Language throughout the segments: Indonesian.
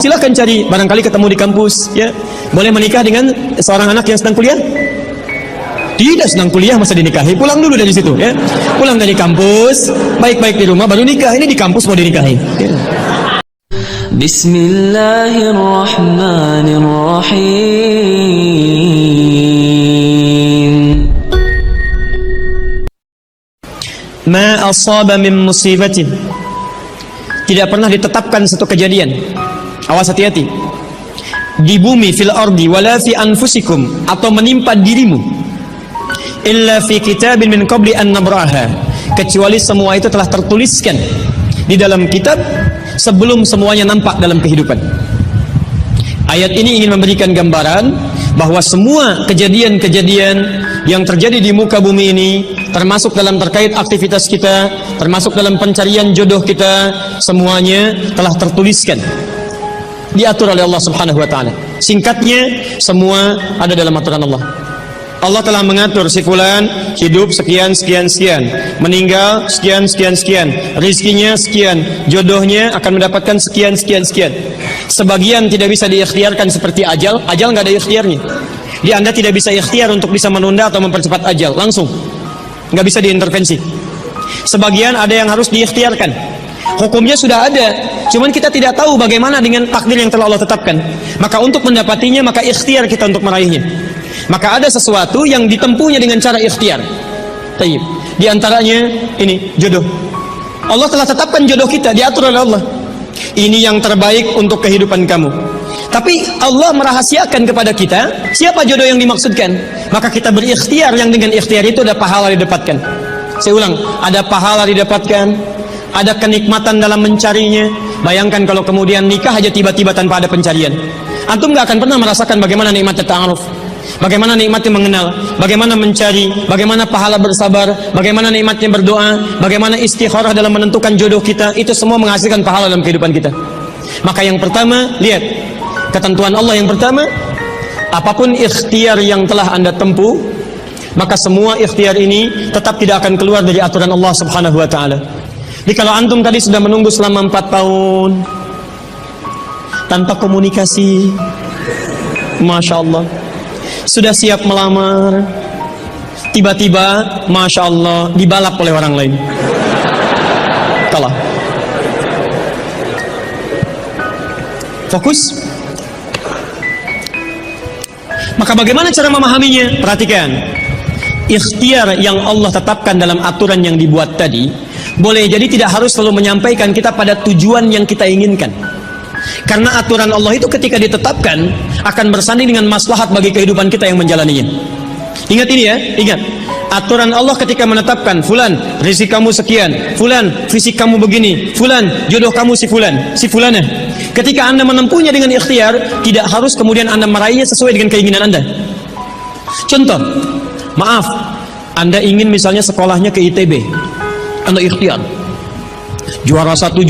Silakan cari, barangkali ketemu di kampus, ya. Boleh menikah dengan seorang anak yang sedang kuliah? Tidak sedang kuliah masa dinikahi, pulang dulu dari situ, ya. Pulang dari kampus, baik-baik di rumah baru nikah. Ini di kampus mau dinikahi. Ya. Bismillahirrahmanirrahim. Ma asaba min musibatin. Tidak pernah ditetapkan satu kejadian. Awas, hati-hati. Di bumi, fil ardi, wala fi anfusikum, atau menimpa dirimu, illa fi kitabin min qabli an nabraha, kecuali semua itu telah tertuliskan di dalam kitab sebelum semuanya nampak dalam kehidupan. Ayat ini ingin memberikan gambaran bahwa semua kejadian-kejadian yang terjadi di muka bumi ini, termasuk dalam terkait aktivitas kita, termasuk dalam pencarian jodoh kita, semuanya telah tertuliskan, diatur oleh Allah Subhanahu wa taala. Singkatnya, semua ada dalam aturan Allah. Allah telah mengatur si fulan hidup sekian sekian sekian, meninggal sekian sekian sekian, rizkinya sekian, jodohnya akan mendapatkan sekian sekian sekian. Sebagian tidak bisa diikhtiarkan seperti ajal nggak ada ikhtiarnya. Di Anda tidak bisa ikhtiar untuk bisa menunda atau mempercepat ajal, langsung nggak bisa diintervensi. Sebagian ada yang harus diikhtiarkan, hukumnya sudah ada, cuman kita tidak tahu bagaimana dengan takdir yang telah Allah tetapkan. Maka untuk mendapatinya, maka ikhtiar kita untuk meraihnya. Maka ada sesuatu yang ditempuhnya dengan cara ikhtiar. Tayyib. Di antaranya ini jodoh. Allah telah tetapkan jodoh kita, diatur oleh Allah. Ini yang terbaik untuk kehidupan kamu. Tapi Allah merahasiakan kepada kita siapa jodoh yang dimaksudkan. Maka kita berikhtiar, yang dengan ikhtiar itu ada pahala didapatkan. Saya ulang, ada pahala didapatkan, ada kenikmatan dalam mencarinya. Bayangkan kalau kemudian nikah aja tiba-tiba tanpa ada pencarian. Antum gak akan pernah merasakan bagaimana nikmatnya ta'aruf, bagaimana nikmatnya mengenal, bagaimana mencari, bagaimana pahala bersabar, bagaimana nikmatnya berdoa, bagaimana istikharah dalam menentukan jodoh kita. Itu semua menghasilkan pahala dalam kehidupan kita. Maka yang pertama, lihat ketentuan Allah yang pertama, apapun ikhtiar yang telah Anda tempuh, maka semua ikhtiar ini tetap tidak akan keluar dari aturan Allah Subhanahu wa taala. Jadi kalau antum tadi sudah menunggu selama 4 tahun tanpa komunikasi, Masya Allah, sudah siap melamar, tiba-tiba Masya Allah dibalap oleh orang lain, kalah. Fokus. Maka bagaimana cara memahaminya? Perhatikan, ikhtiar yang Allah tetapkan dalam aturan yang dibuat tadi boleh jadi tidak harus selalu menyampaikan kita pada tujuan yang kita inginkan. Karena aturan Allah itu ketika ditetapkan akan bersanding dengan maslahat bagi kehidupan kita yang menjalaninya. Ingat ini ya, ingat. Aturan Allah ketika menetapkan, fulan rezeki kamu sekian, fulan fisik kamu begini, fulan jodoh kamu si fulan, si fulanah. Ketika Anda menempuhnya dengan ikhtiar, tidak harus kemudian Anda meraihnya sesuai dengan keinginan Anda. Contoh, maaf, Anda ingin misalnya sekolahnya ke ITB, Anda ikhtiar juara satu.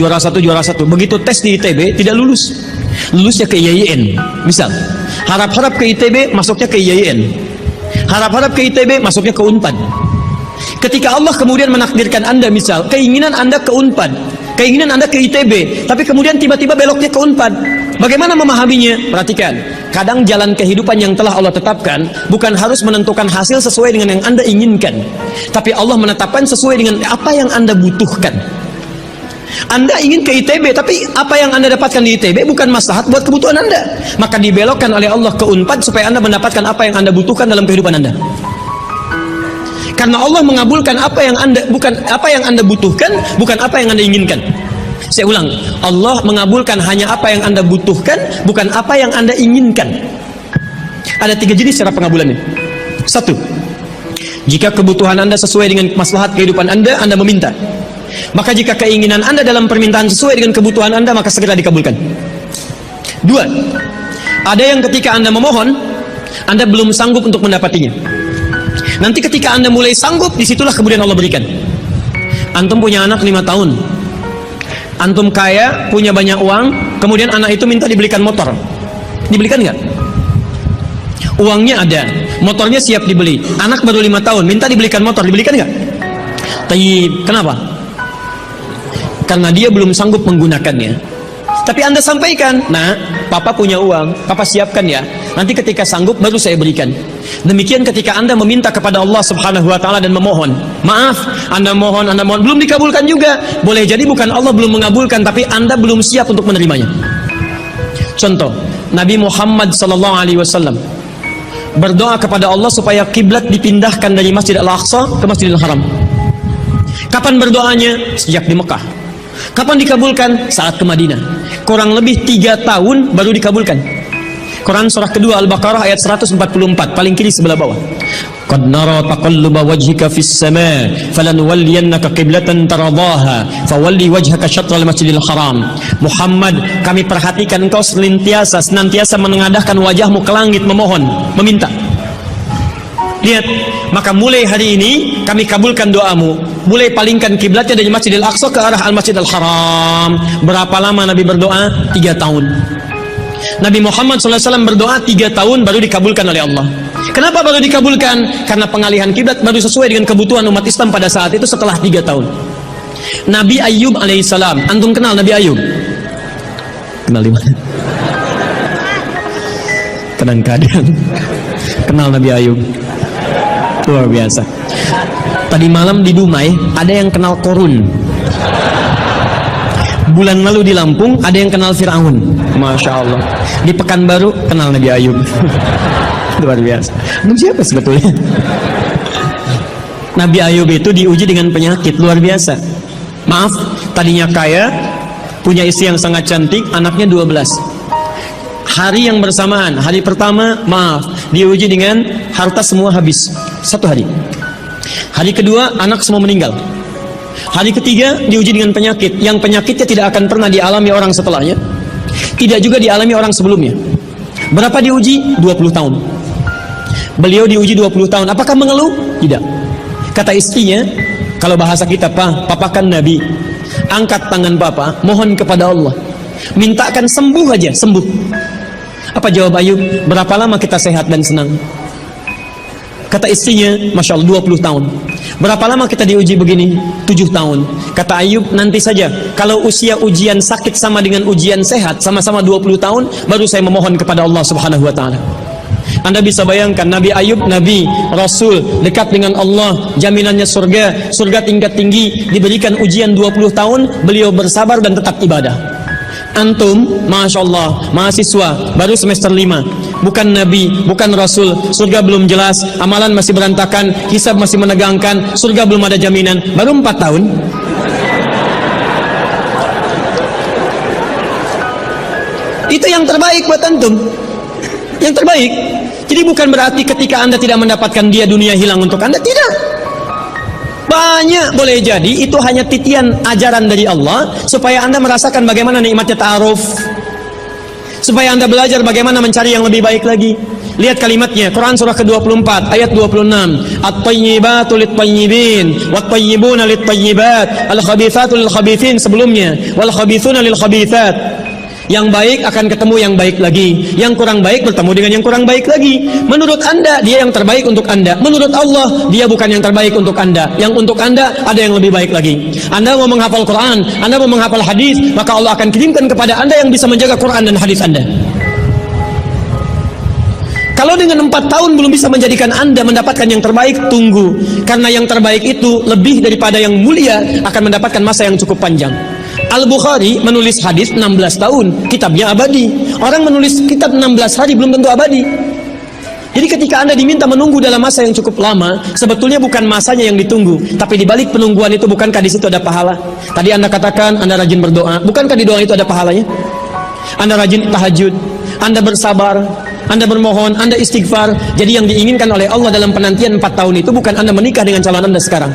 Begitu tes di ITB tidak lulus, lulusnya ke IAIN misal. Harap-harap ke ITB, masuknya ke IAIN. Harap-harap ke ITB, masuknya ke UNPAD. Ketika Allah kemudian menakdirkan Anda, misal keinginan Anda ke UNPAD, keinginan Anda ke ITB, tapi kemudian tiba-tiba beloknya ke UNPAD, bagaimana memahaminya? Perhatikan, kadang jalan kehidupan yang telah Allah tetapkan bukan harus menentukan hasil sesuai dengan yang Anda inginkan, tapi Allah menetapkan sesuai dengan apa yang Anda butuhkan. Anda ingin ke ITB, tapi apa yang Anda dapatkan di ITB bukan maslahat buat kebutuhan Anda, maka dibelokkan oleh Allah ke UNPAD supaya Anda mendapatkan apa yang Anda butuhkan dalam kehidupan Anda. Karena Allah mengabulkan apa yang Anda butuhkan, bukan apa yang Anda inginkan. Saya ulang, Allah mengabulkan hanya apa yang Anda butuhkan, bukan apa yang Anda inginkan. Ada 3 jenis cara pengabulannya. 1, jika kebutuhan Anda sesuai dengan maslahat kehidupan Anda meminta. Maka jika keinginan Anda dalam permintaan sesuai dengan kebutuhan Anda, maka segera dikabulkan. 2, ada yang ketika Anda memohon, Anda belum sanggup untuk mendapatinya. Nanti ketika Anda mulai sanggup, disitulah kemudian Allah berikan. Antum punya anak 5 tahun, antum kaya, punya banyak uang, kemudian anak itu minta dibelikan motor, dibelikan nggak? Uangnya ada, motornya siap dibeli, anak baru 5 tahun, minta dibelikan motor, dibelikan nggak? Tayyib, kenapa? Karena dia belum sanggup menggunakannya. Tapi Anda sampaikan, nah, Papa punya uang, Papa siapkan ya. Nanti ketika sanggup baru saya berikan. Demikian ketika Anda meminta kepada Allah Subhanahu wa taala dan memohon. Maaf, Anda mohon belum dikabulkan juga. Boleh jadi bukan Allah belum mengabulkan, tapi Anda belum siap untuk menerimanya. Contoh, Nabi Muhammad sallallahu alaihi wasallam berdoa kepada Allah supaya kiblat dipindahkan dari Masjid Al-Aqsa ke Masjidil Haram. Kapan berdoanya? Sejak di Mekah. Kapan dikabulkan? Saat ke Madinah. Kurang lebih 3 tahun baru dikabulkan. Quran surah kedua Al-Baqarah ayat 144, paling kiri sebelah bawah. Qad nara taqalluba wajhika fis sama' falanuwalliyannaka qiblatan taradaha fawalli wajhaka syatral Masjidil Haram. Muhammad, kami perhatikan engkau senantiasa menengadahkan wajahmu ke langit memohon, meminta. Lihat, maka mulai hari ini kami kabulkan doamu. Mulai palingkan kiblatnya dari Masjidil Aqsa ke arah Al-Masjidil Haram. Berapa lama Nabi berdoa? 3 tahun. Nabi Muhammad SAW berdoa 3 tahun baru dikabulkan oleh Allah. Kenapa baru dikabulkan? Karena pengalihan kiblat baru sesuai dengan kebutuhan umat Islam pada saat itu setelah 3 tahun. Nabi Ayub alaihissalam, antum kenal Nabi Ayub? Kenal di mana? Kadang-kadang kenal Nabi Ayub. Luar biasa. Tadi malam di Dumai ada yang kenal Korun. Bulan lalu di Lampung ada yang kenal Fir'aun. Masya Allah. Di Pekanbaru kenal Nabi Ayub. Luar biasa. Siapa sebetulnya? Nabi Ayub itu diuji dengan penyakit luar biasa. Maaf, tadinya kaya, punya istri yang sangat cantik, anaknya 12. Hari yang bersamaan, hari pertama, maaf, diuji dengan harta semua habis 1 hari. Hari kedua, anak semua meninggal. Hari ketiga diuji dengan penyakit, yang penyakitnya tidak akan pernah dialami orang setelahnya, tidak juga dialami orang sebelumnya. Berapa diuji? 20 tahun. Beliau diuji 20 tahun. Apakah mengeluh? Tidak. Kata istrinya, kalau bahasa kita, Papa kan Nabi, angkat tangan Papa, mohon kepada Allah, mintakan sembuh aja, sembuh. Apa jawab Ayub? Berapa lama kita sehat dan senang? Kata istrinya, Masya Allah, 20 tahun. Berapa lama kita diuji begini? 7 tahun. Kata Ayub, nanti saja. Kalau usia ujian sakit sama dengan ujian sehat, sama-sama 20 tahun, baru saya memohon kepada Allah Subhanahu wa ta'ala. Anda bisa bayangkan, Nabi Ayub, Nabi, Rasul, dekat dengan Allah, jaminannya surga, surga tingkat tinggi, diberikan ujian 20 tahun, beliau bersabar dan tetap ibadah. Antum, Masya Allah, mahasiswa, baru semester 5, bukan Nabi, bukan Rasul, surga belum jelas, amalan masih berantakan, hisab masih menegangkan, surga belum ada jaminan, baru 4 tahun. Itu yang terbaik buat antum. Yang terbaik. Jadi bukan berarti ketika Anda tidak mendapatkan dia, dunia hilang untuk Anda, tidak. Banyak boleh jadi itu hanya titian ajaran dari Allah supaya Anda merasakan bagaimana nikmatnya ta'aruf, supaya Anda belajar bagaimana mencari yang lebih baik lagi. Lihat kalimatnya, Quran surah ke-24 ayat 26, at-tayyibatu lit-tayyibin wat-tayyibuna lit-tayyibat al-khabithatu lil-khabithin, sebelumnya wal khabithuna lil-khabithat. Yang baik akan ketemu yang baik lagi, yang kurang baik bertemu dengan yang kurang baik lagi. Menurut Anda dia yang terbaik untuk Anda, menurut Allah dia bukan yang terbaik untuk Anda. Yang untuk Anda ada yang lebih baik lagi. Anda mau menghafal Quran, Anda mau menghafal hadis, maka Allah akan kirimkan kepada Anda yang bisa menjaga Quran dan hadis Anda. Kalau dengan 4 tahun belum bisa menjadikan Anda mendapatkan yang terbaik, tunggu. Karena yang terbaik itu lebih daripada yang mulia akan mendapatkan masa yang cukup panjang. Al-Bukhari menulis hadis 16 tahun, kitabnya abadi. Orang menulis kitab 16 hari belum tentu abadi. Jadi ketika Anda diminta menunggu dalam masa yang cukup lama, sebetulnya bukan masanya yang ditunggu, tapi di balik penungguan itu bukankah di situ ada pahala? Tadi Anda katakan Anda rajin berdoa, bukankah di doa itu ada pahalanya? Anda rajin tahajud, Anda bersabar, Anda bermohon, Anda istighfar. Jadi yang diinginkan oleh Allah dalam penantian 4 tahun itu bukan Anda menikah dengan calon Anda sekarang,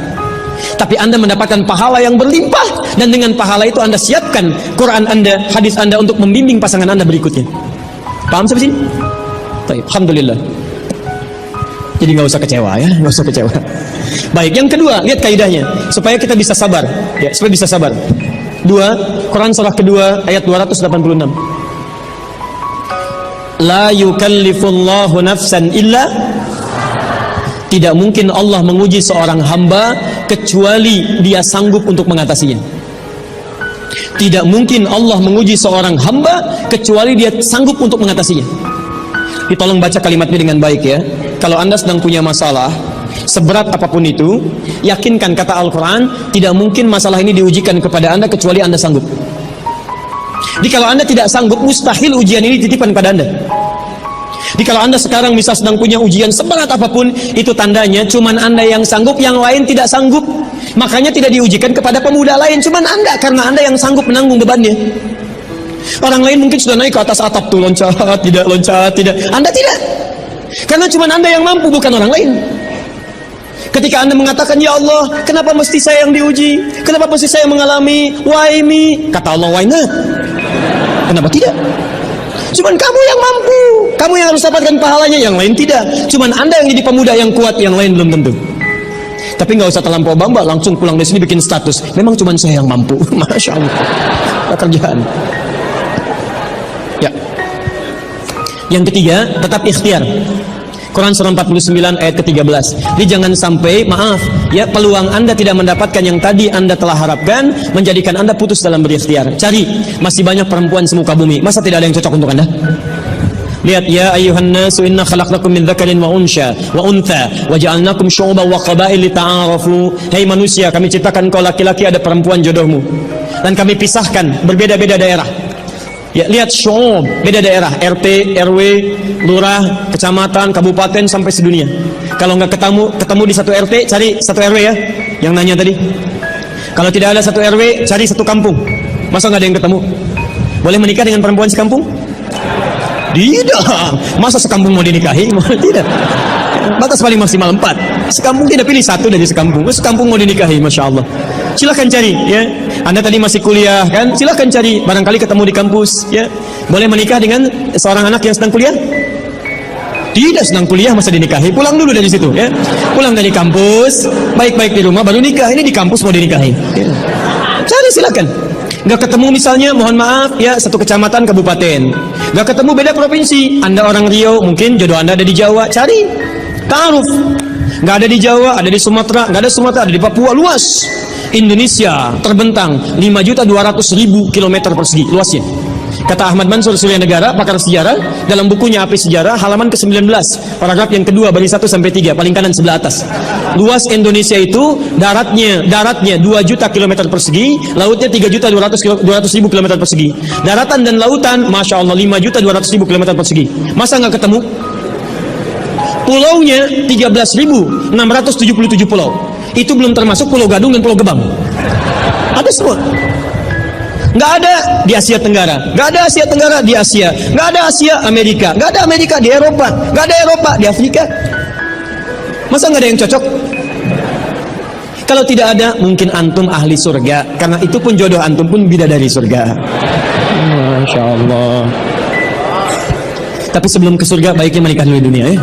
tapi Anda mendapatkan pahala yang berlimpah, dan dengan pahala itu Anda siapkan Quran Anda, hadis Anda untuk membimbing pasangan Anda berikutnya. Paham sampai sini? Baik, alhamdulillah. Jadi nggak usah kecewa ya, nggak usah kecewa. Baik, yang kedua, lihat kaidahnya supaya kita bisa sabar, ya, supaya bisa sabar. 2 Quran surah kedua ayat 286. La yukallifullahu nafsan illa, tidak mungkin Allah menguji seorang hamba kecuali dia sanggup untuk mengatasinya. Tidak mungkin Allah menguji seorang hamba kecuali dia sanggup untuk mengatasinya. Tolong baca kalimatnya dengan baik ya. Kalau Anda sedang punya masalah, seberat apapun itu, yakinkan kata Al-Quran, tidak mungkin masalah ini diujikan kepada Anda kecuali Anda sanggup. Jadi kalau Anda tidak sanggup, mustahil ujian ini dititipkan pada Anda. Jadi kalau Anda sekarang misal sedang punya ujian seberat apapun, itu tandanya cuman Anda yang sanggup, yang lain tidak sanggup. Makanya tidak diujikan kepada pemuda lain, cuman Anda, karena Anda yang sanggup menanggung bebannya. Orang lain mungkin sudah naik ke atas atap tuh, loncat, tidak. Anda tidak. Karena cuman Anda yang mampu, bukan orang lain. Ketika Anda mengatakan, ya Allah, kenapa mesti saya yang diuji? Kenapa mesti saya mengalami? Why me? Kata Allah, why not? Kenapa tidak? Cuman kamu yang mampu, kamu yang harus dapatkan pahalanya, yang lain tidak. Cuman Anda yang jadi pemuda yang kuat, yang lain belum tentu. Tapi nggak usah terlampau bangga, langsung pulang dari sini bikin status. Memang cuma saya yang mampu. Masya Allah. Pekerjaan. Ya. Yang ketiga, tetap ikhtiar. Quran surah 49 ayat ke-13. Jadi jangan sampai, maaf, ya, peluang Anda tidak mendapatkan yang tadi Anda telah harapkan, menjadikan Anda putus dalam berikhtiar. Cari, masih banyak perempuan semuka bumi. Masa tidak ada yang cocok untuk Anda? Lihat, ya ayyuhan nasu inna khalaqnakum min dzakarin wa untha wa ja'alnakum syu'uban wa qabail lita'arafu. Hei manusia, kami ciptakan kau laki-laki, ada perempuan jodohmu, dan kami pisahkan berbeda-beda daerah. Ya, lihat syu'ub, beda daerah, RT, RW, lurah, kecamatan, kabupaten, sampai sedunia. Kalau nggak ketemu di satu RT, cari satu RW ya, yang nanya tadi. Kalau tidak ada satu RW, cari satu kampung. Masa nggak ada yang ketemu? Boleh menikah dengan perempuan sekampung? Tidak. Masa sekampung mau dinikahi? Tidak. Batas paling maksimal 4. Sekampung tidak pilih satu dari sekampung. Sekampung mau dinikahi, Masya Allah. Silahkan cari ya. Anda tadi masih kuliah kan? Silahkan cari. Barangkali ketemu di kampus ya. Boleh menikah dengan seorang anak yang sedang kuliah? Tidak sedang kuliah masa dinikahi. Pulang dulu dari situ ya. Pulang dari kampus, baik-baik di rumah baru nikah. Ini di kampus mau dinikahi ya. Cari silakan. Gak ketemu misalnya, mohon maaf ya, satu kecamatan, kabupaten. Gak ketemu, beda provinsi. Anda orang Riau, mungkin jodoh Anda ada di Jawa. Cari, ta'aruf. Gak ada di Jawa, ada di Sumatera. Gak ada Sumatera, ada di Papua. Luas. Indonesia terbentang 5.200.000 km persegi luasnya. Kata Ahmad Mansur Surya Negara, pakar sejarah, dalam bukunya Api Sejarah, halaman ke-19, paragraf yang kedua, baris 1 sampai 3, paling kanan sebelah atas. Luas Indonesia itu daratnya 2 juta km persegi, lautnya 3.200.000 km persegi. Daratan dan lautan, Masya Allah, 5.200.000 km persegi. Masa nggak ketemu? Pulaunya 13.677 pulau. Itu belum termasuk Pulau Gadung dan Pulau Gebang. Ada semua. Nggak ada di Asia Tenggara, nggak ada Asia Tenggara di Asia, nggak ada Asia Amerika, nggak ada Amerika di Eropa, nggak ada Eropa di Afrika. Masa nggak ada yang cocok? Kalau tidak ada, mungkin antum ahli surga, karena itu pun jodoh antum pun bidadari surga. Masya Allah. Tapi sebelum ke surga, baiknya menikah dulu di dunia ya.